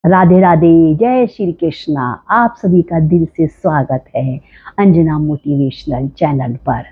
राधे राधे, जय श्री कृष्णा। आप सभी का दिल से स्वागत है अंजना मोटिवेशनल चैनल पर।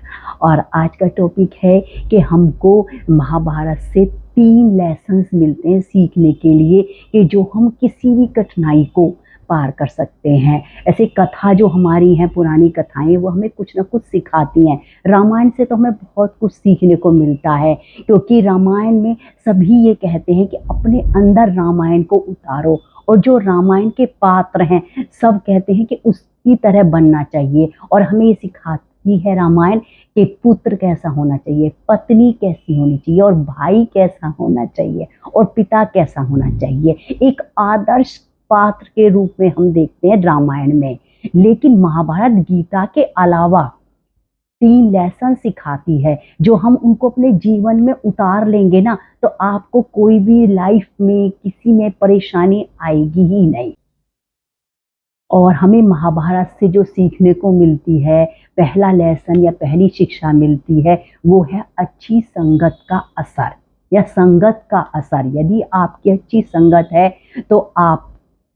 और आज का टॉपिक है कि हमको महाभारत से 3 लेसन्स मिलते हैं सीखने के लिए कि जो हम किसी भी कठिनाई को पार कर सकते हैं। ऐसे कथा जो हमारी हैं, पुरानी कथाएं, वो हमें कुछ ना कुछ सिखाती हैं। रामायण से तो हमें बहुत कुछ सीखने को मिलता है, क्योंकि रामायण में सभी ये कहते हैं कि अपने अंदर रामायण को उतारो। और जो रामायण के पात्र हैं, सब कहते हैं कि उसकी तरह बनना चाहिए। और हमें ये सिखाती है रामायण कि पुत्र कैसा होना चाहिए, पत्नी कैसी होनी चाहिए, और भाई कैसा होना चाहिए, और पिता कैसा होना चाहिए। एक आदर्श पात्र के रूप में हम देखते हैं रामायण में। लेकिन महाभारत गीता के अलावा 3 लेसन सिखाती है, जो हम उनको अपने जीवन में उतार लेंगे ना, तो आपको कोई भी लाइफ में किसी में परेशानी आएगी ही नहीं। और हमें महाभारत से जो सीखने को मिलती है, पहला लेसन या पहली शिक्षा मिलती है, वो है अच्छी संगत का असर या संगत का असर। यदि आपकी अच्छी संगत है तो आप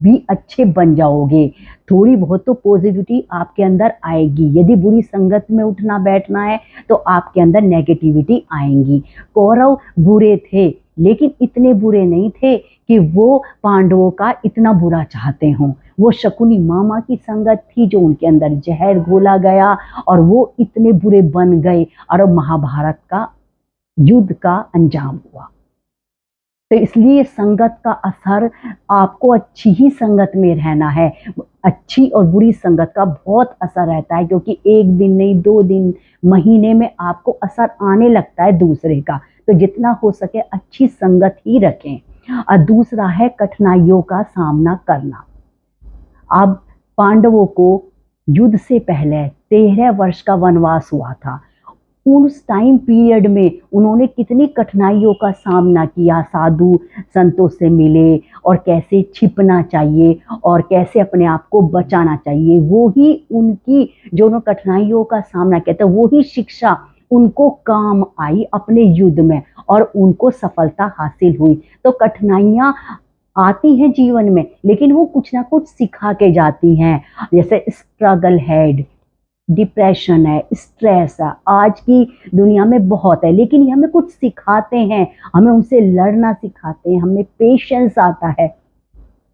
भी अच्छे बन जाओगे। थोड़ी बहुत तो पॉजिटिविटी आपके अंदर आएगी। यदि बुरी संगत में उठना बैठना है तो आपके अंदर नेगेटिविटी आएंगी। कौरव बुरे थे, लेकिन इतने बुरे नहीं थे कि वो पांडवों का इतना बुरा चाहते हों। वो शकुनी मामा की संगत थी जो उनके अंदर जहर घोला गया, और वो इतने बुरे बन गए, और महाभारत का युद्ध का अंजाम हुआ। तो इसलिए संगत का असर, आपको अच्छी ही संगत में रहना है। अच्छी और बुरी संगत का बहुत असर रहता है, क्योंकि एक दिन नहीं, 2 दिन, महीने में आपको असर आने लगता है दूसरे का। तो जितना हो सके अच्छी संगत ही रखें। और दूसरा है कठिनाइयों का सामना करना। अब पांडवों को युद्ध से पहले 13 वर्ष का वनवास हुआ था। उस टाइम पीरियड में उन्होंने कितनी कठिनाइयों का सामना किया। साधु संतों से मिले, और कैसे छिपना चाहिए और कैसे अपने आप को बचाना चाहिए। वो ही उनकी जो उन्होंने कठिनाइयों का सामना किया था, वो ही शिक्षा उनको काम आई अपने युद्ध में, और उनको सफलता हासिल हुई। तो कठिनाइयाँ आती हैं जीवन में, लेकिन वो कुछ ना कुछ सिखा के जाती हैं। जैसे स्ट्रगल है, डिप्रेशन है, स्ट्रेस है, आज की दुनिया में बहुत है, लेकिन ये हमें कुछ सिखाते हैं। हमें उनसे लड़ना सिखाते हैं, हमें पेशेंस आता है,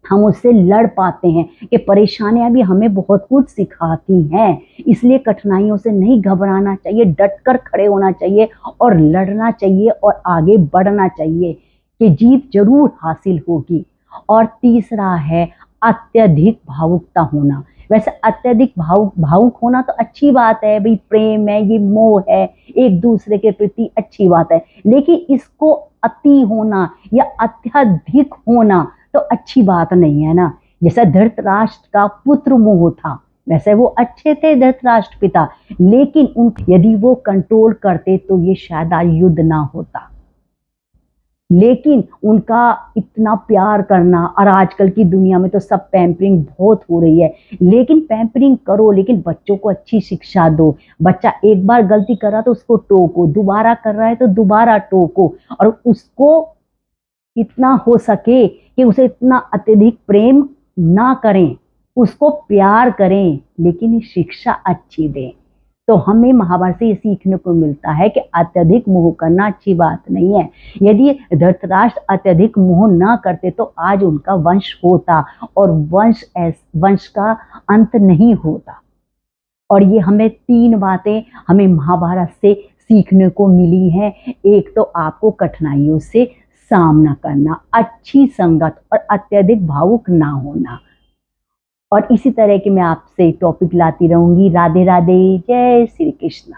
हम उससे लड़ पाते हैं। कि परेशानियां भी हमें बहुत कुछ सिखाती हैं। इसलिए कठिनाइयों से नहीं घबराना चाहिए, डटकर खड़े होना चाहिए, और लड़ना चाहिए, और आगे बढ़ना चाहिए कि जीत जरूर हासिल होगी। और तीसरा है अत्यधिक भावुकता होना। वैसे अत्यधिक भावुक होना तो अच्छी बात है भाई, प्रेम है, ये मोह है एक दूसरे के प्रति, अच्छी बात है। लेकिन इसको अति होना या अत्यधिक होना तो अच्छी बात नहीं है ना। जैसा धृतराष्ट्र का पुत्र मोह था, वैसे वो अच्छे थे धृतराष्ट्र पिता, लेकिन उन यदि वो कंट्रोल करते तो ये शायद आज युद्ध ना होता। लेकिन उनका इतना प्यार करना, और आजकल की दुनिया में तो सब पैम्परिंग बहुत हो रही है, लेकिन पैम्परिंग करो, लेकिन बच्चों को अच्छी शिक्षा दो। बच्चा एक बार गलती कर रहा तो उसको टोको, दोबारा कर रहा है तो दोबारा टोको, और उसको इतना हो सके कि उसे इतना अत्यधिक प्रेम ना करें, उसको प्यार करें, लेकिन शिक्षा अच्छी दें। तो हमें महाभारत से ये सीखने को मिलता है कि अत्यधिक मोह करना अच्छी बात नहीं है। यदि धृतराष्ट्र अत्यधिक मोह ना करते तो आज उनका वंश होता, और वंश का अंत नहीं होता। और ये हमें 3 बातें हमें महाभारत से सीखने को मिली हैं। एक तो आपको कठिनाइयों से सामना करना, अच्छी संगत, और अत्यधिक भावुक ना होना। और इसी तरह के मैं आपसे टॉपिक लाती रहूंगी। राधे राधे, जय श्री कृष्ण।